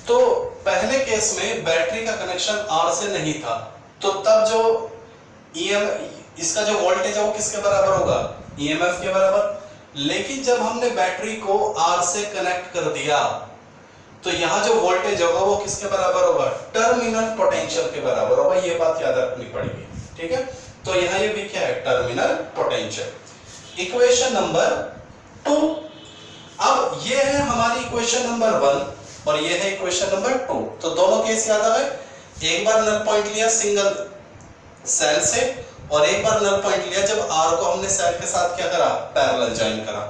तो पहले केस में बैटरी का कनेक्शन आर से नहीं था, तो तब जो इसका जो वोल्टेज है वो किसके बराबर होगा, ईएमएफ के बराबर। लेकिन जब हमने बैटरी को आर से कनेक्ट कर दिया तो यहाँ जो वोल्टेज होगा वो किसके बराबर होगा, टर्मिनल पोटेंशियल के बराबर होगा। ये बात याद रखनी पड़ेगी, ठीक है। तो यहाँ ये भी क्या है, टर्मिनल पोटेंशियल। Equation number 2। अब ये है हमारी इक्वेशन नंबर 1 और ये है इक्वेशन नंबर 2। तो दोनों केस याद आ गए। एक बार नल पॉइंट लिया सिंगल सेल से, और एक बार नल पॉइंट लिया जब आर को हमने सेल के साथ क्या करा, पैरेलल ज्वाइन करा।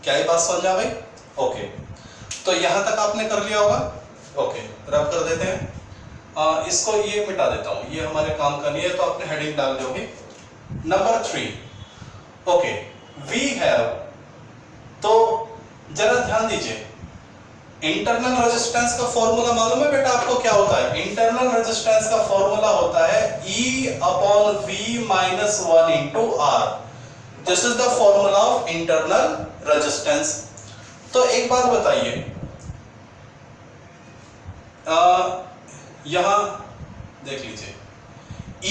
क्या ये बात समझ आ गई? ओके, तो यहां तक आपने कर लिया होगा। ओके, रब कर देते हैं। इसको ये मिटा देता हूं, ये हमारे काम का नहीं है, तो आपने हेडिंग डाल दोगे। नंबर 3। ओके, वी हैव, तो जरा ध्यान दीजिए, इंटरनल रेजिस्टेंस का फॉर्मूला मालूम है बेटा आपको क्या होता है? इंटरनल रेजिस्टेंस का फॉर्मूला होता है E/V - 1 into R। This is the formula of internal resistance. तो एक बात बताइए, यहां देख लीजिए,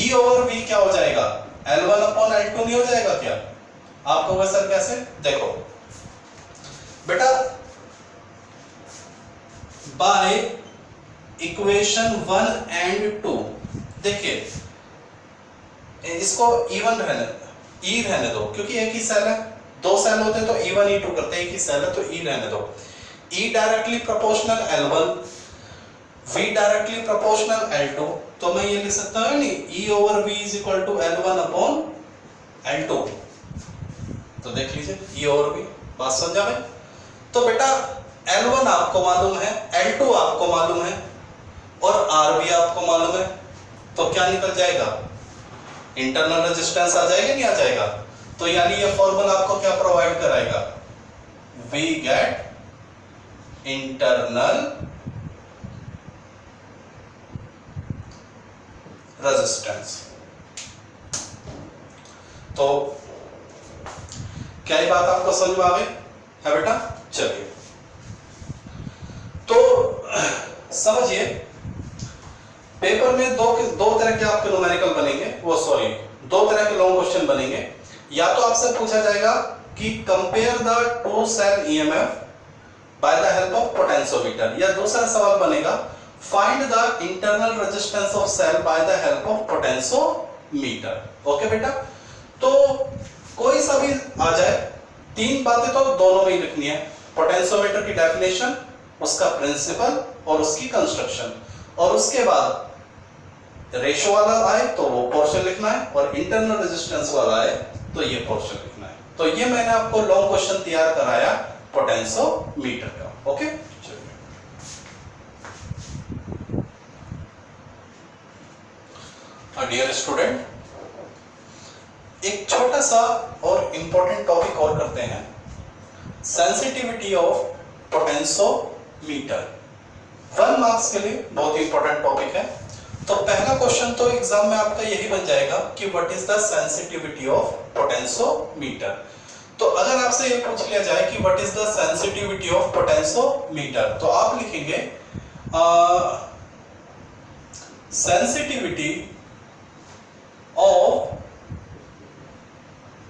E/V क्या हो जाएगा, L1/L2 नहीं हो जाएगा क्या? आप कहोगे सर कैसे? देखो बेटा, बाय इक्वेशन 1 एंड 2, देखिए इसको E1 रहने दो, क्योंकि एक ही सेल है। 2 सेल होते तो E1 E2 करते, एक ही सेल है तो E रहने दो। E directly proportional L1, V directly proportional L2, तो मैं ये लिख सकता हूं नहीं, E/V = L1/L2। तो देख लीजिए E/V, बात समझा भाई? तो बेटा L1 आपको मालूम है, L2 आपको मालूम है और R भी आपको मालूम है, तो क्या निकल जाएगा, इंटरनल रेजिस्टेंस आ जाएगा, नहीं आ जाएगा? तो यानी ये फॉर्मूला आपको क्या प्रोवाइड कराएगा, वी गेट इंटरनल रेजिस्टेंस। तो क्या ये बात आपको समझ में आ गई है बेटा? चलिए, तो समझिए, पेपर में दो तरह के आपके न्यूमेरिकल बनेंगे, दो तरह के लॉन्ग क्वेश्चन बनेंगे। या तो आपसे पूछा जाएगा कि compare the two cell EMF by the help of potentiometer, या दूसरा सवाल बनेगा find the internal resistance of cell by the help of potentiometer. Okay बेटा, तो कोई सा भी आ जाए, 3 बातें तो दोनों में ही लिखनी है, पोटेंशियोमीटर की डेफिनेशन, उसका प्रिंसिपल और उसकी कंस्ट्रक्शन, और उसके बाद रेशो वाला आए तो वो पोर्शन लिखना है, और इंटरनल रेजिस्टेंस वाला आए तो ये पोर्शन लिखना है। तो ये मैंने आपको लॉन्ग क्वेश्चन तैयार कराया पोटेंशियोमीटर का। ओके, डियर स्टूडेंट, एक छोटा सा और इंपॉर्टेंट टॉपिक और करते हैं, सेंसिटिविटी ऑफ पोटेंशियोमीटर। 1 मार्क्स के लिए बहुत इंपॉर्टेंट टॉपिक है। तो पहला क्वेश्चन तो एग्जाम में आपका यही बन जाएगा कि what is the sensitivity of potentiometer. तो अगर आपसे ये पूछ लिया जाए कि what is the sensitivity of potentiometer, तो आप लिखेंगे सेंसिटिविटी ऑफ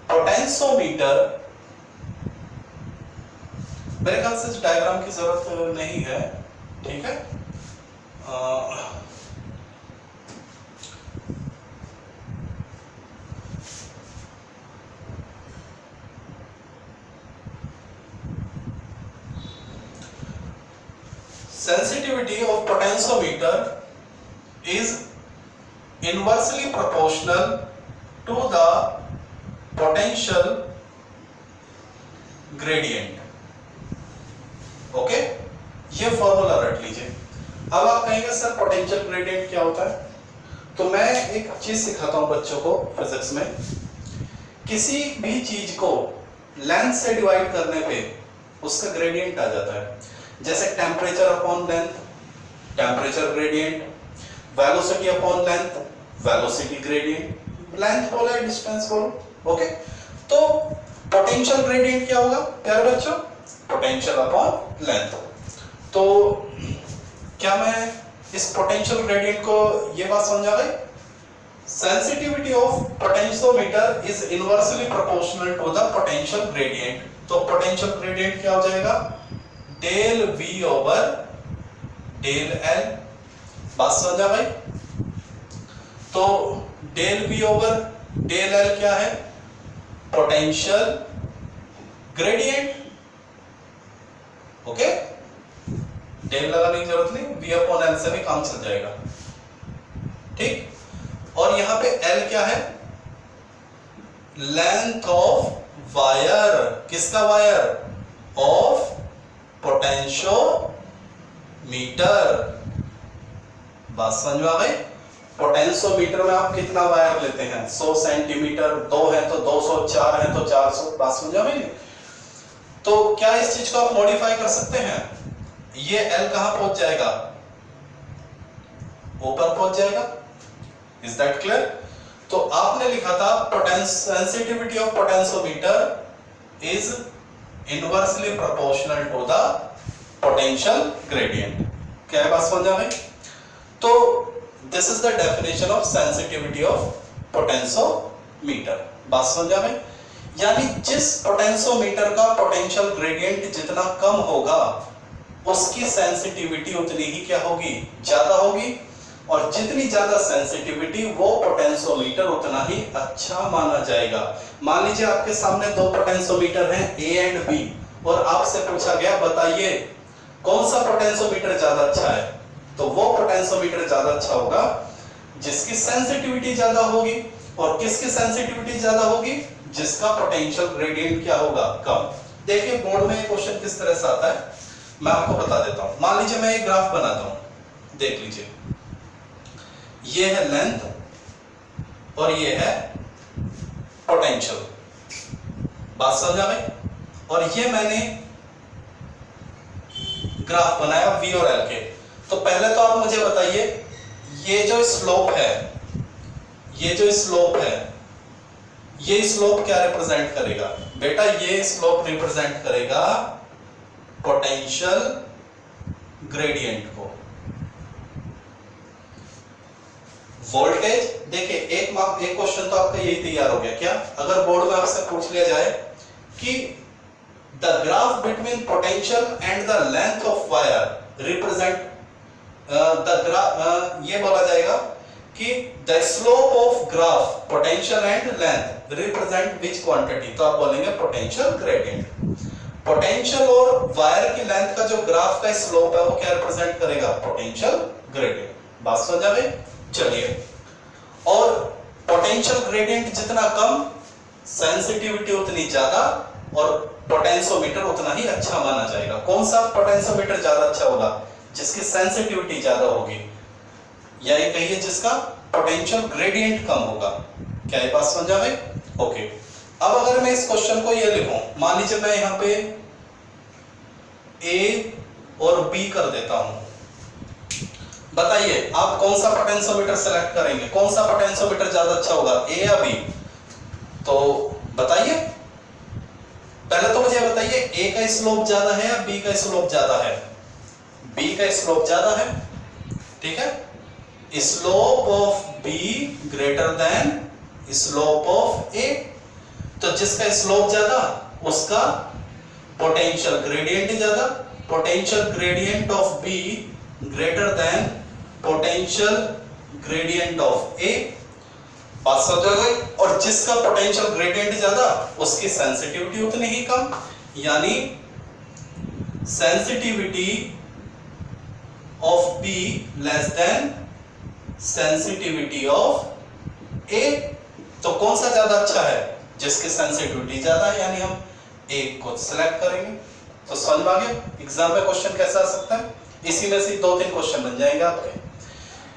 पोटेंशियोमीटर। मेरे ख्याल से इस डायग्राम की जरूरत नहीं है, ठीक है। Sensitivity of potentiometer is inversely proportional to the potential gradient. Okay, ये फॉर्मूला रट लीजिए। अब आप कहेंगे सर पोटेंशियल ग्रेडियंट क्या होता है? तो मैं एक चीज सिखाता हूं बच्चों को फिजिक्स में, किसी भी चीज को लेंथ से डिवाइड करने पे उसका ग्रेडियंट आ जाता है। जैसे temperature upon length, temperature gradient, velocity upon length, velocity gradient, length बोलो या डिस्टेंस बोलो। ओके, तो पोटेंशियल ग्रेडियंट क्या होगा प्यारे बच्चों? Potential upon length. तो क्या मैं इस पोटेंशियल ग्रेडियंट को ये बात समझा गई? Sensitivity of potentiometer is inversely proportional to the potential gradient. तो पोटेंशियल ग्रेडियंट क्या हो जाएगा? Del V over del L। बात समझा भाई? तो del V over del L क्या है? Potential gradient. ओके, डेल लगाने की जरूरत नहीं, V अपॉन L से भी काम चल जाएगा। ठीक, और यहां पे L क्या है? Length of wire. किसका वायर? Of potentiometer. बात समझ में आ गई? पोटेंशियोमीटर में आप कितना वायर लेते हैं? 100 सेंटीमीटर, 2 है तो 200, 4 है तो 400। बात समझ में? तो क्या इस चीज को आप मॉडिफाई कर सकते हैं? ये L कहां पहुंच जाएगा? ऊपर पहुंच जाएगा। Is that clear? तो आपने लिखा था sensitivity of potentiometer is inversely proportional to the potential gradient. क्या है बात समझ आ गई? तो this is the definition of sensitivity of potentiometer. बात समझ आ गई? यानी जिस पोटेंशियोमीटर का पोटेंशियल ग्रेडियंट जितना कम होगा उसकी सेंसिटिविटी उतनी ही क्या होगी? ज्यादा होगी। और जितनी ज्यादा सेंसिटिविटी वो पोटेंशियोमीटर उतना ही अच्छा माना जाएगा। मान लीजिए आपके सामने दो पोटेंशियोमीटर हैं A एंड B, और आपसे पूछा गया बताइए कौन सा पोटेंशियोमीटर ज्यादा अच्छा है? तो वो पोटेंशियोमीटर ज्यादा अच्छा होगा जिसकी सेंसिटिविटी ज्यादा होगी। और किसकी सेंसिटिविटी ज्यादा होगी? जिसका पोटेंशियल ग्रेडियंट क्या होगा? कम। देखिए बोर्ड में क्वेश्चन किस तरह से आता है मैं आपको बता देता हूं। मान लीजिए मैं एक ग्राफ बनाता हूं, देख लीजिए, ये है लेंथ और ये है पोटेंशियल। बात समझ आ गई? और ये मैंने ग्राफ बनाया V और L के। तो पहले तो आप मुझे बताइए ये जो स्लोप है, ये जो स्लोप है, ये स्लोप क्या रिप्रेजेंट करेगा? बेटा ये स्लोप रिप्रेजेंट करेगा पोटेंशियल ग्रेडियंट को। वोल्टेज, देखिए एक क्वेश्चन तो आपका यही तैयार हो गया। क्या अगर बोर्ड में आपसे पूछ लिया जाए कि the graph between potential and the length of wire represent ये बोला जाएगा कि the slope of graph potential and length represent which quantity? तो आप बोलेंगे पोटेंशियल ग्रेडियंट। पोटेंशियल और वायर की लेंथ का जो ग्राफ का स्लोप है वो क्या रिप्रेजेंट करेगा? Potential gradient. बात समझ आ गई? चलिए, और पोटेंशियल ग्रेडियंट जितना कम सेंसिटिविटी उतनी ज्यादा और पोटेंशियोमीटर उतना ही अच्छा माना जाएगा। कौन सा पोटेंशियोमीटर ज्यादा अच्छा होगा? जिसकी सेंसिटिविटी ज्यादा होगी, या ये कहिए जिसका पोटेंशियल ग्रेडियंट कम होगा। क्या ये बात समझ आ गई? ओके, अब अगर मैं इस क्वेश्चन को ये लिखूं, मान लीजिए मैं यहां पे A और B कर देता हूं, बताइए आप कौन सा पोटेंशियोमीटर सेलेक्ट करेंगे? कौन सा पोटेंशियोमीटर ज्यादा अच्छा होगा, A या B? तो बताइए, पहले तो मुझे बताइए A का स्लोप ज्यादा है या B का स्लोप ज्यादा है? B का स्लोप ज्यादा है, ठीक है। Slope of B greater than slope of A, तो जिसका स्लोप ज्यादा उसका पोटेंशियल ग्रेडियंट ज्यादा। Potential gradient of B greater than potential gradient of A। बात समझ आ गई? और जिसका पोटेंशियल ग्रेडियंट ज्यादा उसकी सेंसिटिविटी उतनी ही कम, यानी sensitivity of B less than sensitivity of A। तो कौन सा ज्यादा अच्छा है? जिसकी सेंसिटिविटी ज्यादा है, यानी हम एक को सिलेक्ट करेंगे। तो समझ आ गया एग्जाम में क्वेश्चन कैसा आ सकता है? इसी में से 2-3 क्वेश्चन बन जाएंगे आपके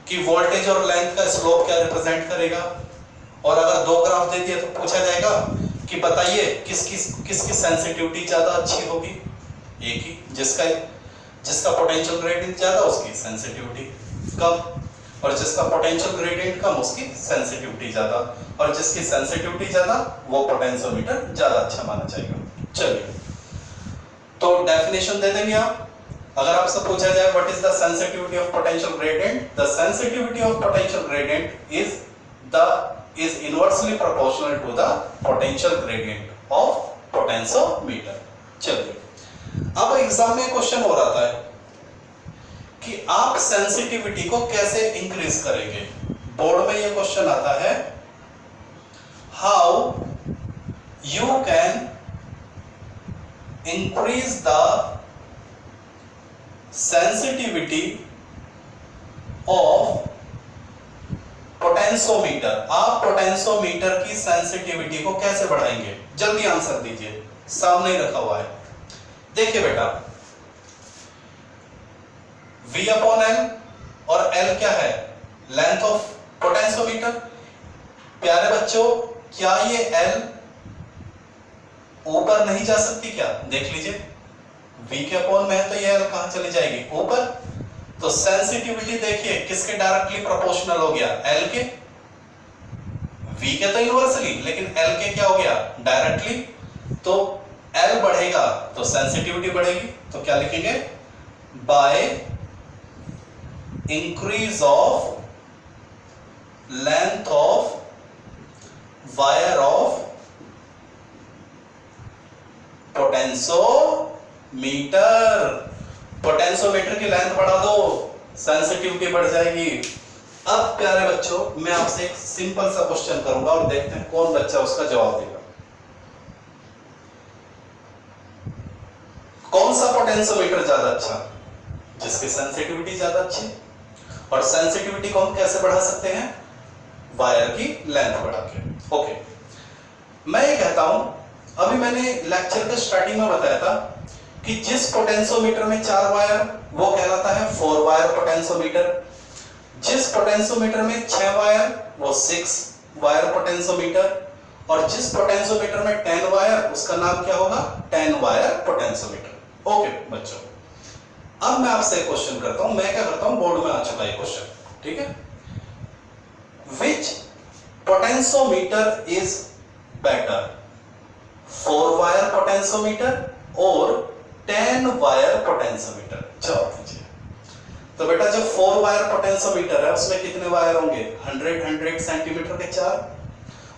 कि वोल्टेज और लेंथ का स्लोप क्या रिप्रेजेंट करेगा, और अगर 2 ग्राफ दे दिए तो पूछा जाएगा कि बताइए किसकी सेंसिटिविटी ज्यादा अच्छी होगी? एक ही, जिसका पोटेंशियल ग्रेडियंट ज्यादा उसकी सेंसिटिविटी कम, और जिसका पोटेंशियल ग्रेडियंट कम उसकी सेंसिटिविटी ज्यादा, और जिसकी सेंसिटिविटी ज्यादा वो पोटेंशियोमीटर ज्यादा अच्छा माना जाएगा। चलिए, तो डेफिनेशन दे देंगे आप। अगर आपसे पूछा जाए what is the sensitivity of potential gradient, the sensitivity of potential gradient is inversely proportional to the potential gradient of potentiometer. चलिए अब एग्जाम में क्वेश्चन हो रहा था कि आप सेंसिटिविटी को कैसे इंक्रीज करेंगे। बोर्ड में ये क्वेश्चन आता है, how you can increase the sensitivity of potentiometer. आप पोटेंशियोमीटर की सेंसिटिविटी को कैसे बढ़ाएंगे? जल्दी आंसर दीजिए, सामने ही रखा हुआ है। देखिए बेटा, V अपॉन L और L क्या है? Length of potentiometer. प्यारे बच्चों, क्या ये L ऊपर नहीं जा सकती क्या? देख लीजिए, V के अपॉन में है तो ये L कहां चली जाएगी? ऊपर। तो सेंसिटिविटी देखिए किसके डायरेक्टली प्रोपोर्शनल हो गया? L के। V के तो इनवर्सली, लेकिन L के क्या हो गया? डायरेक्टली। तो L बढ़ेगा तो सेंसिटिविटी बढ़ेगी। तो क्या लिखेंगे? By increase of length of wire of potentiometer. Potentiometer की लेंथ बढ़ा दो, सेंसिटिविटी बढ़ जाएगी। अब प्यारे बच्चों, मैं आपसे एक सिंपल सा क्वेश्चन करूंगा और देखते हैं कौन बच्चा उसका जवाब देगा। कौन सा पोटेंशियोमीटर ज्यादा अच्छा? जिसकी सेंसिटिविटी ज्यादा अच्छी। और सेंसिटिविटी को हम कैसे बढ़ा सकते हैं? वायर की लेंथ बढ़ा के। ओके, मैं ये कहता हूं, अभी मैंने लेक्चर के स्टार्टिंग में बताया था कि जिस पोटेंशियोमीटर में 4 वायर, वो कहलाता है 4 वायर पोटेंशियोमीटर। जिस पोटेंशियोमीटर में 6 वायर, वो 6 वायर पोटेंशियोमीटर। और जिस पोटेंशियोमीटर में 10 वायर, उसका नाम क्या होगा? 10 वायर पोटेंशियोमीटर। ओके बच्चों, अब मैं आपसे क्वेश्चन करता हूं। मैं क्या करता हूं, बोर्ड में आ चुका है क्वेश्चन, ठीक है। Which potentiometer is better, 4 wire potentiometer और 10 वायर पोटेंशियोमीटर? जवाब दीजिए। तो बेटा, जो 4 वायर पोटेंशियोमीटर है उसमें कितने वायर होंगे? 100 सेंटीमीटर के 4।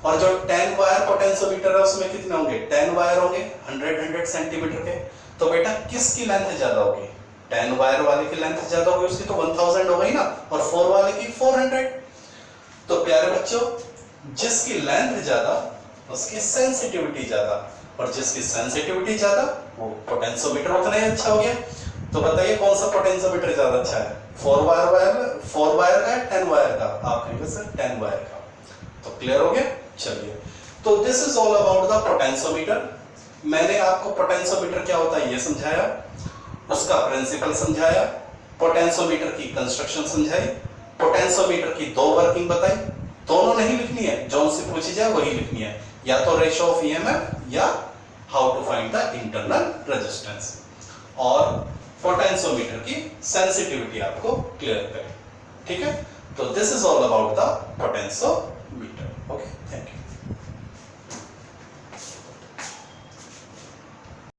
और जो 10 वायर पोटेंशियोमीटर है उसमें कितने होंगे? 10 वायर होंगे 100 सेंटीमीटर के। तो बेटा, किसकी लेंथ ज्यादा होगी? 10 वायर वाले की लेंथ ज्यादा होगी, उसकी तो 1000 हो गई ना, और 4 वाले की 400। तो प्यारे बच्चों, जिसकी लेंथ ज्यादा उसकी सेंसिटिविटी ज्यादा, और जिसकी सेंसिटिविटी ज्यादा वो पोटेंशियोमीटर उतना ही अच्छा हो गया। तो बताइए कौन सा पोटेंशियोमीटर ज्यादा अच्छा है? 4 वायर का है 10 वायर का? आप कहेंगे सर 10 वायर का। तो क्लियर हो गया। चलिए, तो this is all about the potentiometer. मैंने आपको पोटेंशियोमीटर क्या होता है ये समझाया, उसका प्रिंसिपल समझाया, पोटेंशियोमीटर की कंस्ट्रक्शन समझाई, पोटेंशियोमीटर की 2 वर्किंग बताई। दोनों नहीं लिखनी है, जो से पूछी जाए वही लिखनी है, या तो रेशियो ऑफ ईएमएफ या how to find the internal resistance. और पोटेंशियोमीटर की सेंसिटिविटी आपको क्लियर करें, ठीक है। तो this is all about the potentiometer. Okay, thank you.